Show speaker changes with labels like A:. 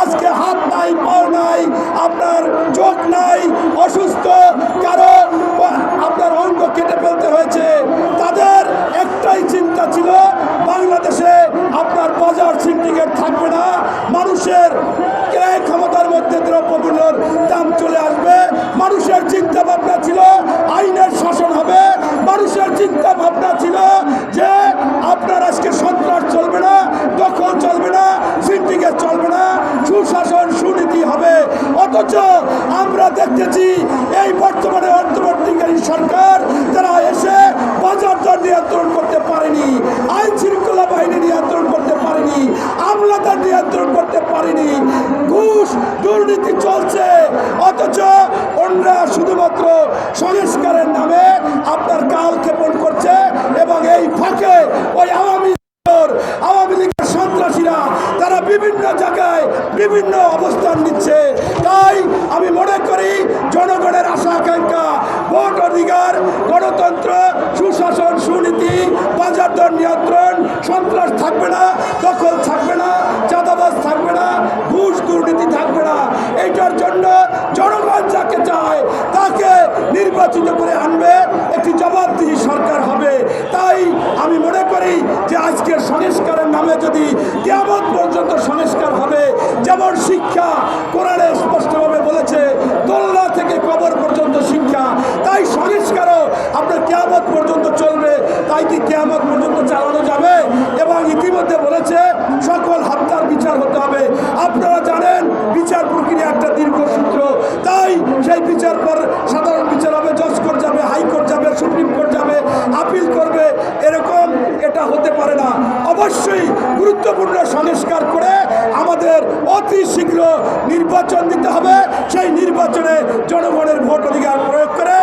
A: আজকে হাত নাই, পাও নাই, আপনার চোখ নাই, অসুস্থ, কারো আপনার অঙ্গ কেটে ফেলতে হয়েছে, তাদের একটাই চিন্তা ছিল বাংলাদেশে আপনার বাজার সিন্ডিকেট থাকবে না, মানুষের ক্রয় ক্ষমতার মধ্যে দ্রব্যমূল্যের দাম চলে আসবে। মানুষের চিন্তা ভাবনা ছিল আইনের শাসন হবে, মানুষের চিন্তা ভাবনা ছিল যে আপনার আজকে সন্ত্রাস চলবে না, দখল চলবে না, সিন্ডিকেট চলবে না, সুশাসন সুনীতি হবে। অথচ আমরা দেখতেছি এই বর্তমানে অন্তর্বর্তীকারী সরকার তারা এসে বাজার দর নিয়ন্ত্রণ করতে পারেনি, আইন শৃঙ্খলা বাহিনী নিয়ন্ত্রণ করতে পারেনি, আমলাদার নিয়ন্ত্রণ করতে পারেনি, ঘুষ দুর্নীতি চলছে। অথচ ওনরা শুধুমাত্র সংস্কারের নামে আপনার কাল ক্ষেপণ করছে এবং এই ফাঁকে ওই আওয়ামী লীগের সন্ত্রাসীরা তারা বিভিন্ন জায়গায় বিভিন্ন অবস্থান নিচ্ছে। তাই আমি মনে করি জনগণের আশা আকাঙ্ক্ষা, ভোট অধিকার, গণতন্ত্র, সুশাসন সুনীতি, বাজার দর নিয়ন্ত্রণ, সন্ত্রাস থাকবে না, দখল থাকবে না, চাঁদাবাজ থাকবে না, ঘুষ দুর্নীতি থাকবে না। এইটার জন্য জনগণ যাকে চায় তাকে নির্বাচিত করে আনবে, একটি জবাবদিহি সরকার হবে। তাই আমি মনে করি যে আজকের সংস্কারের নামে যদি কিয়ামত পর্যন্ত সংস্কার হবে, যেমন শিক্ষা কোরআনে স্পষ্টভাবে বলেছে দোলনা থেকে কবর পর্যন্ত শিক্ষা, তাই সংস্কারও আপনার কিয়ামত পর্যন্ত চলবে। তাই কি কিয়ামত পর্যন্ত চালানো যাবে? এবং ইতিমধ্যে বলেছে সকল হত্যার বিচার হতে হবে। আপনারা জানেন বিচার প্রক্রিয়া একটা দীর্ঘসূত্র, তাই সেই বিচার পর সাধারণ বিচার হবে, জজ কোর্ট যাবে, হাইকোর্ট যাবে, সুপ্রিম কোর্ট যাবে, আপিল করবে, এরকম এটা হতে পারে না। অবশ্যই গুরুত্বপূর্ণ সংস্কার করে আমাদের অতি শীঘ্র নির্বাচন দিতে হবে। সেই নির্বাচনে জনগণের ভোট অধিকার প্রয়োগ করে